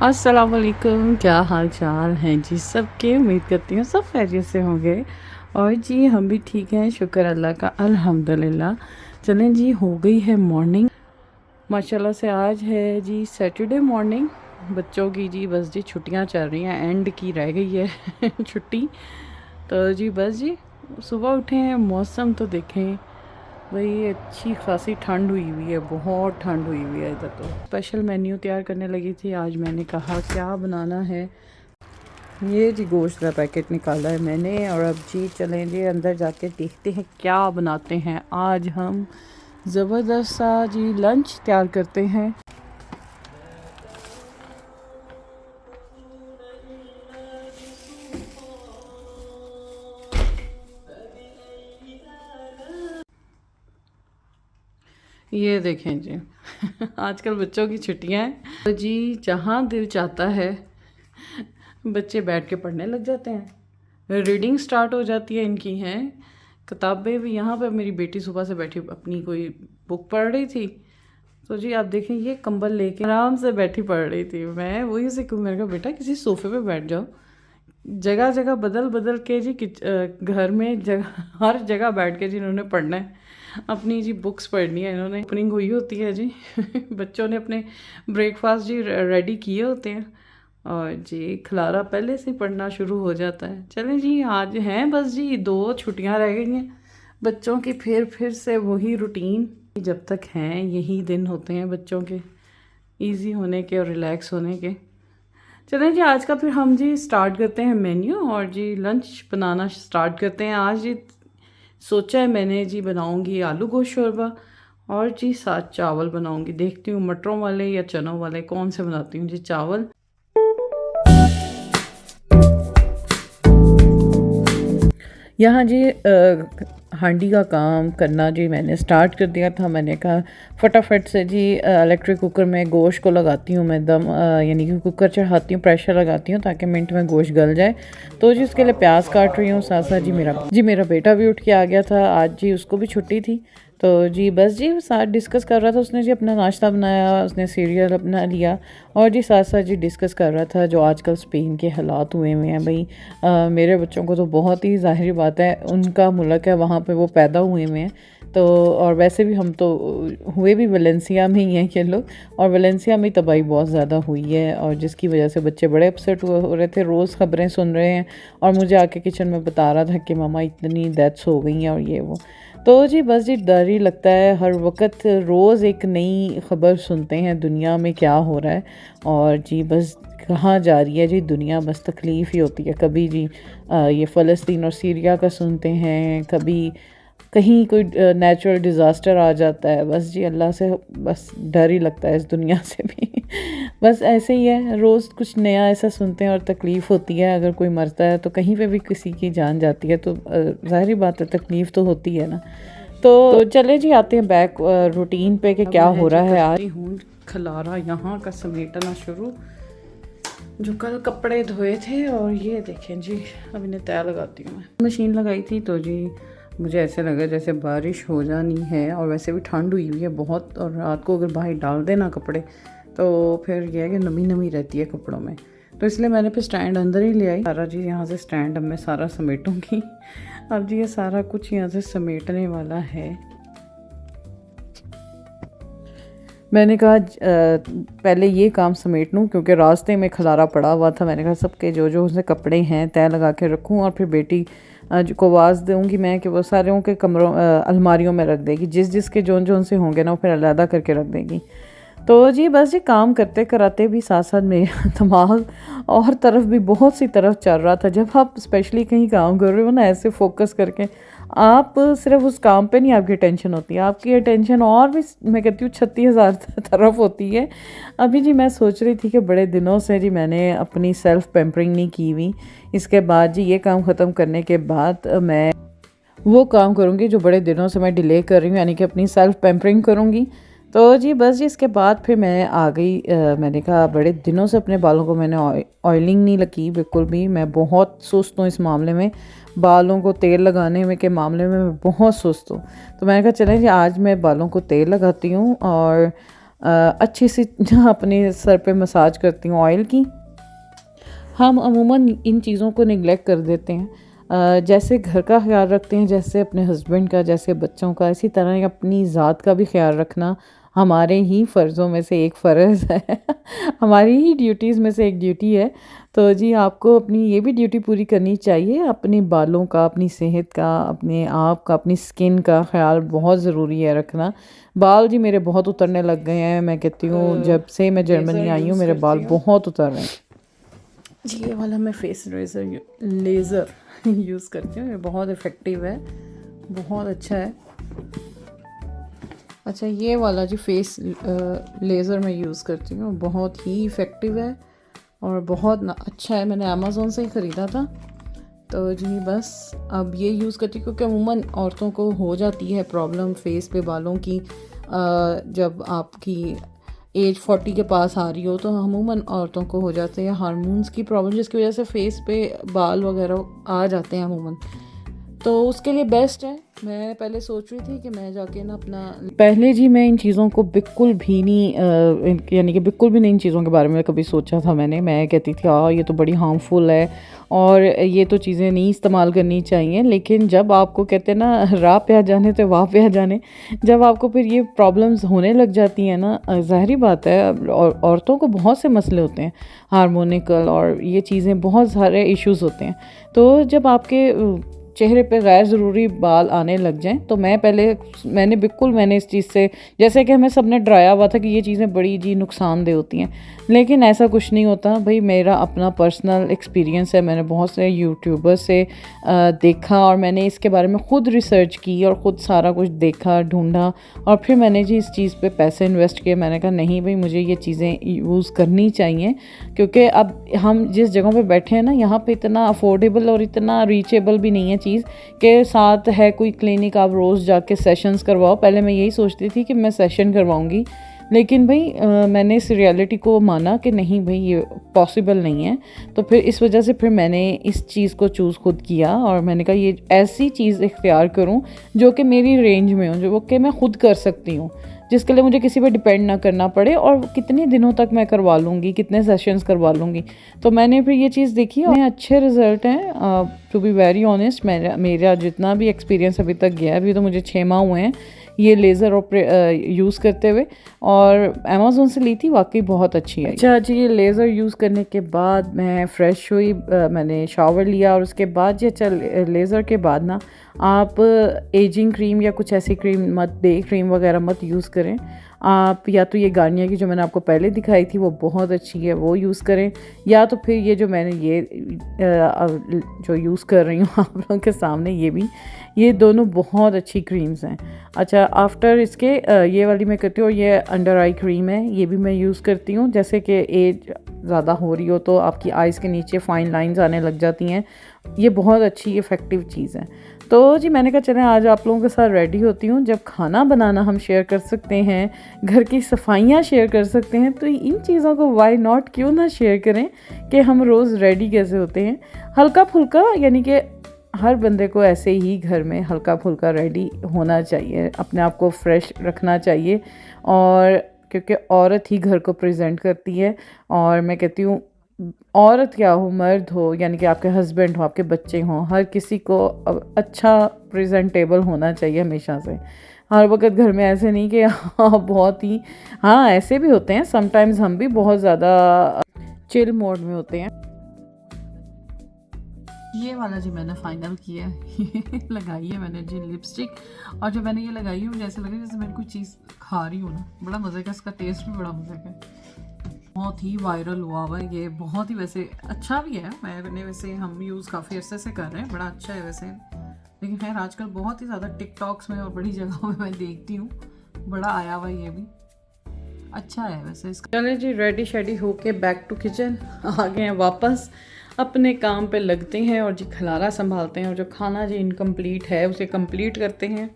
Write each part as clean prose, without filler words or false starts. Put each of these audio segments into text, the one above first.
अस्सलाम वालेकुम, क्या हाल चाल हैं जी सबके। उम्मीद करती हूँ सब खैरियत से होंगे। और जी हम भी ठीक हैं, शुक्र अल्लाह का, अल्हम्दुलिल्लाह। चलें जी, हो गई है मॉर्निंग माशाल्लाह से। आज है जी सैटरडे मॉर्निंग। बच्चों की जी बस जी छुट्टियां चल रही हैं, एंड की रह गई है छुट्टी। तो जी बस जी सुबह उठे हैं, मौसम तो देखें भाई, अच्छी खासी ठंड हुई हुई है, बहुत ठंड हुई हुई है इधर। तो स्पेशल मेन्यू तैयार करने लगी थी। आज मैंने कहा क्या बनाना है। ये जी गोश्त का पैकेट निकाला है मैंने, और अब जी चलें जी अंदर जाके देखते हैं क्या बनाते हैं। आज हम ज़बरदस्त सा जी लंच तैयार करते हैं। ये देखें जी आजकल बच्चों की छुट्टियां हैं तो जी जहाँ दिल चाहता है बच्चे बैठ के पढ़ने लग जाते हैं। रीडिंग स्टार्ट हो जाती है इनकी। हैं किताबें भी। यहाँ पे मेरी बेटी सुबह से बैठी अपनी कोई बुक पढ़ रही थी। तो जी आप देखें, ये कंबल लेके आराम से बैठी पढ़ रही थी। मैं वही से क्यों, मैंने कहा बेटा किसी सोफे पे बैठ जाओ। जगह जगह बदल बदल के जी घर में जगह हर जगह बैठ के जी इन्होंने पढ़ना है। अपनी जी बुक्स पढ़नी है इन्होंने। ओपनिंग हुई होती है जी बच्चों ने अपने ब्रेकफास्ट जी रेडी किए होते हैं, और जी खलारा पहले से ही पढ़ना शुरू हो जाता है। चलें जी, आज हैं बस जी 2 छुट्टियां रह गई हैं बच्चों की। फिर से वही रूटीन जब तक हैं, यही दिन होते हैं बच्चों के इजी होने के और रिलैक्स होने के। चलें जी, आज का फिर हम जी स्टार्ट करते हैं मेन्यू, और जी लंच बनाना स्टार्ट करते हैं। आज जी सोचा है मैंने जी बनाऊंगी आलू गोश्त शोरबा, और जी साथ चावल बनाऊंगी। देखती हूँ मटरों वाले या चनों वाले कौन से बनाती हूँ जी चावल। यहाँ जी हांडी का काम करना जी मैंने स्टार्ट कर दिया था। मैंने कहा फटाफट से जी इलेक्ट्रिक कुकर में गोश्त को लगाती हूँ मैं दम, यानी कि कुकर चढ़ाती हूँ, प्रेशर लगाती हूँ ताकि मिनट में गोश्त गल जाए। तो जी उसके लिए प्याज काट रही हूँ। साथ साथ जी मेरा बेटा भी उठ के आ गया था आज जी, उसको भी छुट्टी थी। तो जी बस जी साथ डिस्कस कर रहा था। उसने जी अपना नाश्ता बनाया, उसने सीरियल अपना लिया, और जी साथ साथ जी डिस्कस कर रहा था जो आजकल स्पेन के हालात हुए हुए हैं। भाई मेरे बच्चों को तो बहुत ही ज़ाहिर बात है, उनका मुल्क है, वहाँ पे वो पैदा हुए हुए हैं। तो और वैसे भी हम तो हुए भी वलेंसिया में ही हैं ये लोग, और वलेंसिया में तबाही बहुत ज़्यादा हुई है, और जिसकी वजह से बच्चे बड़े अपसेट हो रहे थे। रोज़ ख़बरें सुन रहे हैं, और मुझे आके किचन में बता रहा था कि मामा इतनी डेथ्स हो गई हैं और ये वो। तो जी बस जी डर ही लगता है, हर वक्त रोज़ एक नई ख़बर सुनते हैं दुनिया में क्या हो रहा है। और जी बस कहाँ जा रही है जी दुनिया, बस तकलीफ़ ही होती है। कभी जी ये फ़लस्तीन और सीरिया का सुनते हैं, कभी कहीं कोई नेचुरल डिज़ास्टर आ जाता है। बस जी अल्लाह से बस डर ही लगता है इस दुनिया से भी बस ऐसे ही है, रोज़ कुछ नया ऐसा सुनते हैं और तकलीफ़ होती है। अगर कोई मरता है तो कहीं पे भी किसी की जान जाती है तो ज़ाहिर बात है तकलीफ़ तो होती है ना। तो चले जी आते हैं बैक रूटीन पे कि क्या हो रहा है आज। हूँ खलारा यहाँ का समेटना शुरू, जो कल कपड़े धोए थे। और ये देखें जी अब इन्हें तय लगाती हूँ। मैं मशीन लगाई थी तो जी मुझे ऐसे लगा जैसे बारिश हो जानी है, और वैसे भी ठंड हुई हुई है बहुत, और रात को अगर बाहर डाल देना कपड़े तो फिर यह है कि नमी नमी रहती है कपड़ों में। तो इसलिए मैंने फिर स्टैंड अंदर ही ले आई। सारा जी यहाँ से स्टैंड अब मैं सारा समेटूँगी। अब जी ये सारा कुछ यहाँ से समेटने वाला है। मैंने कहा पहले ये काम समेट लूँ, क्योंकि रास्ते में खलारा पड़ा हुआ था। मैंने कहा सबके जो जो उसने कपड़े हैं तय लगा के रखूँ, और फिर बेटी को आवाज़ दूँगी मैं कि वो सारों के कमरों अलमारियों में रख देगी। जिस जिसके जोन जोन से होंगे ना वो फिर अलहदा करके रख देगी। तो जी बस जी काम करते कराते भी साथ साथ मेरा दिमाग और तरफ भी बहुत सी तरफ चल रहा था। जब आप स्पेशली कहीं काम कर रहे हो ना ऐसे फोकस करके, आप सिर्फ उस काम पे नहीं आपकी टेंशन होती है, आपकी अटेंशन और भी मैं कहती हूँ 36,000 तरफ होती है। अभी जी मैं सोच रही थी कि बड़े दिनों से जी मैंने अपनी सेल्फ़ पैम्परिंग नहीं की हुई। इसके बाद जी ये काम ख़त्म करने के बाद मैं वो काम करूँगी जो बड़े दिनों से मैं डिले कर रही हूँ, यानी कि अपनी सेल्फ़ पैम्परिंग करूँगी। तो जी बस जी इसके बाद फिर मैं आ गई। मैंने कहा बड़े दिनों से अपने बालों को मैंने ऑयलिंग नहीं लगी बिल्कुल भी। मैं बहुत सुस्त हूँ इस मामले में, बालों को तेल लगाने में के मामले में मैं बहुत सुस्त हूँ। तो मैंने कहा चलें जी आज मैं बालों को तेल लगाती हूँ, और अच्छे से अपने सर पे मसाज करती हूँ ऑयल की। हम अमूमन इन चीज़ों को निगलेक्ट कर देते हैं। जैसे घर का ख्याल रखते हैं, जैसे अपने हस्बैंड का, जैसे बच्चों का, इसी तरह अपनी ज़ात का भी ख्याल रखना हमारे ही फ़र्ज़ों में से एक फ़र्ज़ है हमारी ही ड्यूटीज़ में से एक ड्यूटी है। तो जी आपको अपनी ये भी ड्यूटी पूरी करनी चाहिए। अपने बालों का, अपनी सेहत का, अपने आप का, अपनी स्किन का ख्याल बहुत ज़रूरी है रखना। बाल जी मेरे बहुत उतरने लग गए हैं। मैं कहती हूँ जब से मैं जर्मनी आई हूँ मेरे बाल बहुत उतर रहे हैं जी। ये वाला मैं फेस लेज़र यूज़ करती हूँ, ये बहुत इफ़ेक्टिव है, बहुत अच्छा है। अच्छा ये वाला जी फेस लेज़र मैं यूज़ करती हूँ, बहुत ही इफ़ेक्टिव है और बहुत अच्छा है। मैंने अमेज़ोन से ही ख़रीदा था। तो जी बस अब ये यूज़ करती हूँ क्योंकि अमूमन औरतों को हो जाती है प्रॉब्लम फेस पे बालों की। जब आपकी एज 40 के पास आ रही हो तो अमूमन औरतों को हो जाते हैं हार्मोन्स की प्रॉब्लम, जिसकी वजह से फेस पे बाल वगैरह आ जाते हैं अमूमन। तो उसके लिए बेस्ट है। मैं पहले सोच रही थी कि मैं जाके ना अपना पहले जी मैं इन चीज़ों को बिल्कुल भी नहीं यानी कि बिल्कुल भी नहीं इन चीज़ों के बारे में कभी सोचा था मैंने। मैं कहती थी ये तो बड़ी हार्मफुल है और ये तो चीज़ें नहीं इस्तेमाल करनी चाहिए। लेकिन जब आपको कहते हैं ना राह पे आ जाने तो वाह पे आ जाने, जब आपको फिर ये प्रॉब्लम्स होने लग जाती हैं ना, ज़ाहिरी बात है और औरतों को बहुत से मसले होते हैं हार्मोनिकल और ये चीज़ें बहुत सारे इश्यूज़ होते हैं। तो जब आपके चेहरे पे गैर ज़रूरी बाल आने लग जाएं तो मैंने इस चीज़ से, जैसे कि हमें सबने डराया हुआ था कि ये चीज़ें बड़ी जी नुकसानदेह होती हैं, लेकिन ऐसा कुछ नहीं होता भाई। मेरा अपना पर्सनल एक्सपीरियंस है। मैंने बहुत से यूट्यूबर से देखा और मैंने इसके बारे में ख़ुद रिसर्च की और ख़ुद सारा कुछ देखा, ढूंढा और फिर मैंने जी इस चीज़ पे पैसे इन्वेस्ट किए। मैंने कहा नहीं भाई मुझे ये चीज़ें यूज़ करनी चाहिए, क्योंकि अब हम जिस जगह पे बैठे हैं ना यहाँ पे इतना अफोर्डेबल और इतना रीचेबल भी नहीं है चीज़ के साथ है कोई क्लिनिक आप रोज़ जाके सेशंस करवाओ। पहले मैं यही सोचती थी कि मैं सेशन करवाऊंगी, लेकिन भाई मैंने इस रियलिटी को माना कि नहीं भाई ये पॉसिबल नहीं है। तो फिर इस वजह से फिर मैंने इस चीज़ को चूज़ खुद किया और मैंने कहा ये ऐसी चीज़ इख्तियार करूं जो कि मेरी रेंज में हो, जो कि मैं खुद कर सकती हूँ, जिसके लिए मुझे किसी पे डिपेंड ना करना पड़े और कितने दिनों तक मैं करवा लूँगी, कितने सेशंस करवा लूँगी। तो मैंने फिर ये चीज़ देखी और अच्छे रिज़ल्ट हैं। टू बी वेरी ऑनेस्ट मेरा जितना भी एक्सपीरियंस अभी तक गया है, अभी तो मुझे 6 माह हुए हैं ये लेज़र यूज़ करते हुए और अमेज़ोन से ली थी, वाकई बहुत अच्छी है। अच्छा जी ये लेज़र यूज़ करने के बाद मैं फ़्रेश हुई, मैंने शावर लिया और उसके बाद लेज़र के बाद ना आप एजिंग क्रीम या कुछ ऐसी क्रीम वगैरह मत यूज़ करें। आप या तो ये गार्नियर की जो मैंने आपको पहले दिखाई थी वो बहुत अच्छी है, वो यूज़ करें, या तो फिर ये जो मैंने जो यूज़ कर रही हूँ आप लोगों के सामने, ये दोनों बहुत अच्छी क्रीम्स हैं। अच्छा आफ्टर इसके ये वाली मैं करती हूँ, ये अंडर आई क्रीम है, ये भी मैं यूज़ करती हूँ। जैसे कि एज ज़्यादा हो रही हो तो आपकी आइज़ के नीचे फाइन लाइंस आने लग जाती हैं, ये बहुत अच्छी इफ़ेक्टिव चीज़ है। तो जी मैंने कहा चलें आज आप लोगों के साथ रेडी होती हूँ। जब खाना बनाना हम शेयर कर सकते हैं, घर की सफाइयाँ शेयर कर सकते हैं, तो इन चीज़ों को वाई नॉट क्यों ना शेयर करें कि हम रोज़ रेडी कैसे होते हैं हल्का फुल्का। यानी कि हर बंदे को ऐसे ही घर में हल्का फुल्का रेडी होना चाहिए, अपने आप को फ्रेश रखना चाहिए, और क्योंकि औरत ही घर को प्रेजेंट करती है। और मैं कहती हूँ औरत क्या हो, मर्द हो, यानी कि आपके हस्बैंड हो, आपके बच्चे हों, हर किसी को अच्छा प्रेजेंटेबल होना चाहिए हमेशा से। हर वक्त घर में ऐसे नहीं कि बहुत ही, हाँ ऐसे भी होते हैं समटाइम्स, हम भी बहुत ज़्यादा चिल मोड में होते हैं। ये वाला जी मैंने फाइनल किया है लगाई है मैंने जी लिपस्टिक, और जब मैंने ये लगाई है मुझे ऐसा लगा जैसे मैं कोई चीज़ खा रही हूँ ना, बड़ा मज़े का, इसका टेस्ट भी बड़ा मज़े का, बहुत ही वायरल हुआ है ये, बहुत ही वैसे अच्छा भी है। मैंने वैसे हम यूज़ काफ़ी अरसे से कर रहे हैं, बड़ा अच्छा है वैसे, लेकिन खैर आजकल बहुत ही ज़्यादा टिकटॉक्स में और बड़ी जगहों में मैं देखती हूँ, बड़ा आया हुआ ये भी अच्छा है वैसे इसका। चले जी रेडी शेडी होके बैक टू किचन आ गए हैं वापस, अपने काम पे लगते हैं और जी खलारा संभालते हैं, और जो खाना जी इनकम्प्लीट है उसे कंप्लीट करते हैं।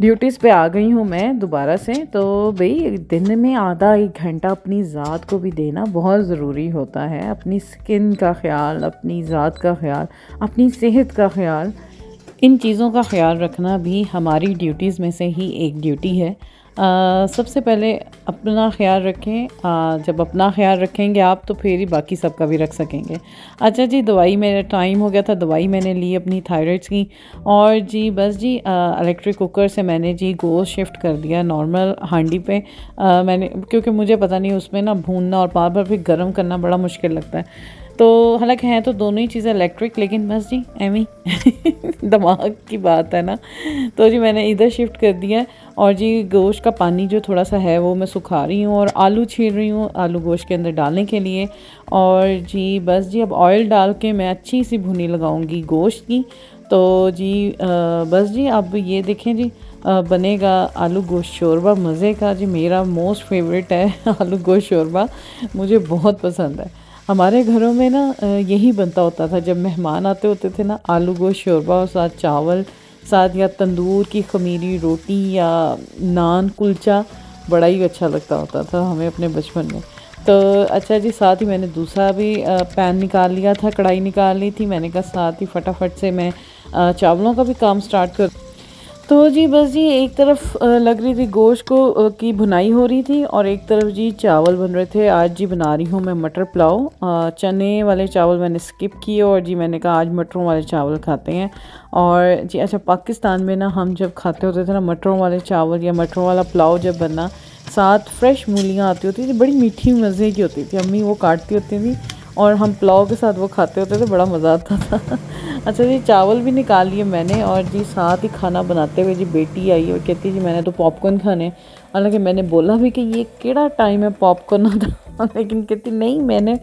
ड्यूटीज़ पे आ गई हूँ मैं दोबारा से। तो भाई दिन में आधा 1 घंटा अपनी ज़ात को भी देना बहुत ज़रूरी होता है, अपनी स्किन का ख्याल, अपनी ज़ात का ख्याल, अपनी सेहत का ख्याल। इन चीज़ों का ख्याल रखना भी हमारी ड्यूटीज़ में से ही एक ड्यूटी है। सबसे पहले अपना ख्याल रखें। जब अपना ख्याल रखेंगे आप तो फिर ही बाकी सबका भी रख सकेंगे। अच्छा जी, दवाई मेरा टाइम हो गया था, दवाई मैंने ली अपनी थायराइड्स की, और जी बस जी इलेक्ट्रिक कुकर से मैंने जी गोश्त शिफ्ट कर दिया नॉर्मल हांडी पे। मैंने, क्योंकि मुझे पता नहीं उसमें ना भूनना और बार बार फिर गर्म करना बड़ा मुश्किल लगता है। तो हालांकि हैं तो दोनों ही चीज़ें इलेक्ट्रिक, लेकिन बस जी एमी दिमाग की बात है ना। तो जी मैंने इधर शिफ्ट कर दिया है, और जी गोश्त का पानी जो थोड़ा सा है वो मैं सुखा रही हूँ और आलू छील रही हूँ आलू गोश्त के अंदर डालने के लिए। और जी बस जी अब ऑयल डाल के मैं अच्छी सी भुनी लगाऊंगी गोश्त की। तो जी बस जी अब ये देखें जी बनेगा आलू गोश्त शोरबा मज़े का। जी मेरा मोस्ट फेवरेट है आलू गोश्त शोरबा, मुझे बहुत पसंद है। हमारे घरों में ना यही बनता होता था जब मेहमान आते होते थे ना, आलू गोश्त शोरबा और साथ चावल, साथ या तंदूर की खमीरी रोटी या नान कुलचा, बड़ा ही अच्छा लगता होता था हमें अपने बचपन में। तो अच्छा जी, साथ ही मैंने दूसरा भी पैन निकाल लिया था, कढ़ाई निकाल ली थी। मैंने कहा साथ ही फटाफट से मैं चावलों का भी काम स्टार्ट कर। तो जी बस जी एक तरफ लग रही थी गोश्त को की भुनाई हो रही थी, और एक तरफ जी चावल बन रहे थे। आज जी बना रही हूँ मैं मटर पुलाव। चने वाले चावल मैंने स्किप किए, और जी मैंने कहा आज मटरों वाले चावल खाते हैं। और जी अच्छा, पाकिस्तान में ना हम जब खाते होते थे ना मटरों वाले चावल या मटरों वाला पुलाव जब बनना, साथ फ्रेश मूलियाँ आती होती थी, बड़ी मीठी मज़े की होती थी। अम्मी वो काटती होती थी और हम पुलाव के साथ वो खाते होते थे, बड़ा मज़ा आता था। अच्छा जी, चावल भी निकाल लिए मैंने, और जी साथ ही खाना बनाते हुए जी बेटी आई और कहती जी मैंने तो पॉपकॉर्न खाने। हालांकि मैंने बोला भी कि ये केड़ा टाइम है पॉपकॉर्न का, लेकिन कहती नहीं, मैंने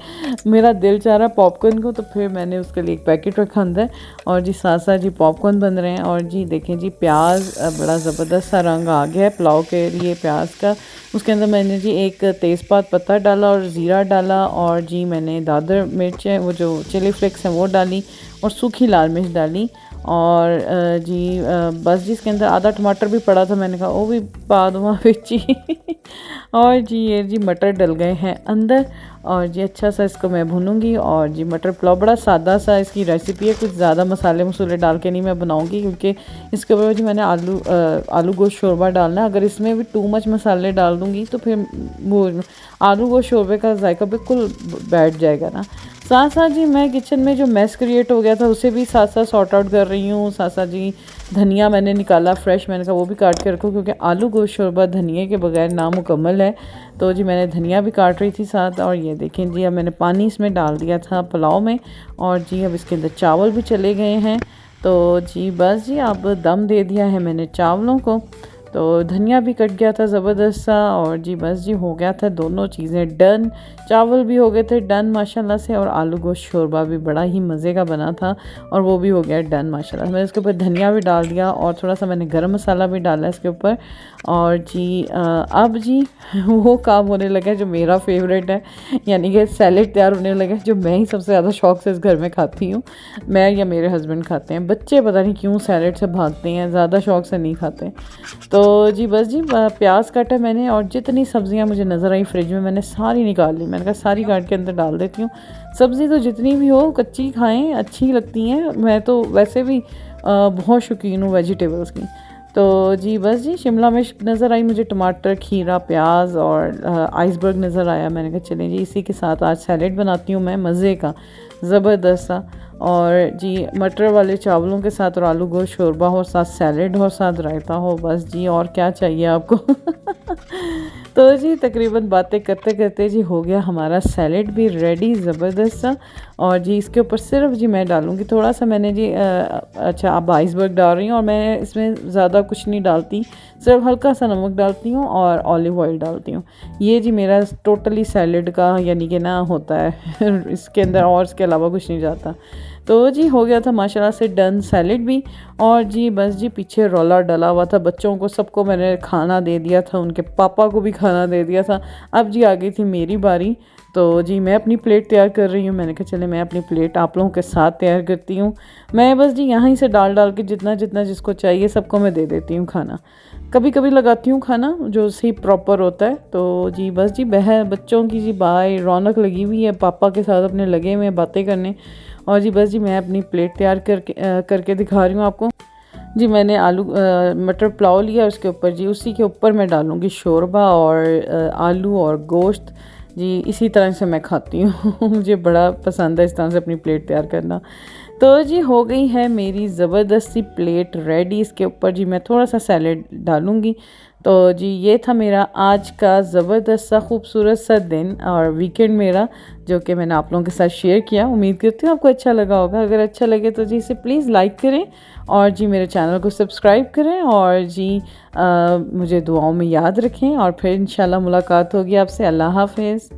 मेरा दिल चाह रहा पॉपकॉर्न को, तो फिर मैंने उसके लिए एक पैकेट रखा अंदर। और जी साथ साथ जी पॉपकॉर्न बन रहे हैं। और जी देखें जी प्याज बड़ा ज़बरदस्त सा रंग आ गया है पुलाव के लिए प्याज का। उसके अंदर मैंने जी एक तेज़पात पत्ता डाला और ज़ीरा डाला, और जी मैंने दादर मिर्च है वो जो चिली फ्लेक्स हैं वो डाली, और सूखी लाल मिर्च डाली। और जी बस जी इसके अंदर आधा टमाटर भी पड़ा था, मैंने कहा वो भी पा दूँ बिच ही। और जी ये जी मटर डल गए हैं अंदर, और जी अच्छा सा इसको मैं भूनूंगी। और जी मटर पुलाव बड़ा सादा सा इसकी रेसिपी है, कुछ ज़्यादा मसाले मसूले डाल के नहीं मैं बनाऊंगी, क्योंकि इसके ऊपर जी मैंने आलू गोश्त शोरबा डालना है। अगर इसमें भी टू मच मसाले डाल दूँगी तो फिर वो आलू गोश्त शोरबे का जायका बिल्कुल बैठ जाएगा ना। साथ साथ जी मैं किचन में जो मैस क्रिएट हो गया था उसे भी साथ साथ सॉर्ट आउट कर रही हूँ। साथ साथ जी धनिया मैंने निकाला फ्रेश, मैंने कहा वो भी काट के रखो, क्योंकि आलू गोश्त शोरबा धनिया के बगैर नामुकम्मल है। तो जी मैंने धनिया भी काट रही थी साथ। और ये देखें जी अब मैंने पानी इसमें डाल दिया था पुलाव में, और जी अब इसके अंदर चावल भी चले गए हैं। तो जी बस जी अब दम दे दिया है मैंने चावलों को। तो धनिया भी कट गया था ज़बरदस्त सा, और जी बस जी हो गया था दोनों चीज़ें डन। चावल भी हो गए थे डन माशाल्लाह से, और आलू गोश्त शोरबा भी बड़ा ही मज़े का बना था, और वो भी हो गया डन माशाल्लाह। मैंने इसके ऊपर धनिया भी डाल दिया, और थोड़ा सा मैंने गरम मसाला भी डाला इसके ऊपर। और जी अब जी वो काम होने लगा जो मेरा फेवरेट है, यानी कि सैलेड तैयार होने लगा, जो मैं ही सबसे ज़्यादा शौक से इस घर में खाती हूँ। मैं या मेरे हस्बैंड खाते हैं, बच्चे पता नहीं क्यों सैलेड से भागते हैं, ज़्यादा शौक से नहीं खाते। तो जी बस जी प्याज काटा मैंने, और जितनी सब्जियां मुझे नज़र आई फ्रिज में मैंने सारी निकाल ली। मैंने कहा सारी काट के अंदर डाल देती हूँ। सब्ज़ी तो जितनी भी हो कच्ची खाएं, अच्छी लगती हैं। मैं तो वैसे भी बहुत शौकीन हूँ वेजिटेबल्स की। तो जी बस जी शिमला मिर्च नज़र आई मुझे, टमाटर, खीरा, प्याज और आइसबर्ग नज़र आया। मैंने कहा चलें जी इसी के साथ आज सैलेड बनाती हूँ मैं मज़े का ज़बरदस्त सा। और जी मटर वाले चावलों के साथ और आलू गोश्त शोरबा हो, साथ सैलेड हो, साथ रायता हो, बस जी और क्या चाहिए आपको। तो जी तकरीबन बातें करते करते जी हो गया हमारा सैलेड भी रेडी ज़बरदस्त सा। और जी इसके ऊपर सिर्फ जी मैं डालूँगी थोड़ा सा, मैंने जी अच्छा अब आइसबर्ग डाल रही हूँ, और मैं इसमें ज़्यादा कुछ नहीं डालती, सिर्फ हल्का सा नमक डालती हूँ और ऑलिव ऑयल डालती हूँ। ये जी मेरा टोटली सैलेड का यानी कि ना होता है इसके अंदर और इसके अलावा कुछ नहीं जाता। तो जी हो गया था माशाल्लाह से डन सैलेड भी। और जी बस जी पीछे रोला डला हुआ था, बच्चों को सबको मैंने खाना दे दिया था, उनके पापा को भी खाना दे दिया था। अब जी आ गई थी मेरी बारी, तो जी मैं अपनी प्लेट तैयार कर रही हूँ। मैंने कहा चले मैं अपनी प्लेट आप लोगों के साथ तैयार करती हूँ। मैं बस जी यहाँ ही से डाल डाल के जितना जितना जिसको चाहिए सबको मैं दे देती हूँ खाना। कभी कभी लगाती हूँ खाना जो सही प्रॉपर होता है। तो जी बस जी बच्चों की जी बाय रौनक लगी हुई है, पापा के साथ अपने लगे हुए हैं बातें करने। और जी बस जी मैं अपनी प्लेट तैयार करके दिखा रही हूँ आपको। जी मैंने आलू मटर पुलाव लिया उसके ऊपर जी, उसी के ऊपर मैं डालूँगी शोरबा और आलू और गोश्त। जी इसी तरह से मैं खाती हूँ मुझे बड़ा पसंद है इस तरह से अपनी प्लेट तैयार करना। तो जी हो गई है मेरी ज़बरदस्त सी प्लेट रेडी। इसके ऊपर जी मैं थोड़ा सा सैलेड डालूँगी। तो जी ये था मेरा आज का ज़बरदस्त सा खूबसूरत सा दिन और वीकेंड मेरा, जो कि मैंने आप लोगों के साथ शेयर किया। उम्मीद करती हूँ आपको अच्छा लगा होगा। अगर अच्छा लगे तो जी इसे प्लीज़ लाइक करें और जी मेरे चैनल को सब्सक्राइब करें और जी मुझे दुआओं में याद रखें और फिर इंशाल्लाह मुलाकात होगी आपसे। अल्लाह हाफ़िज़।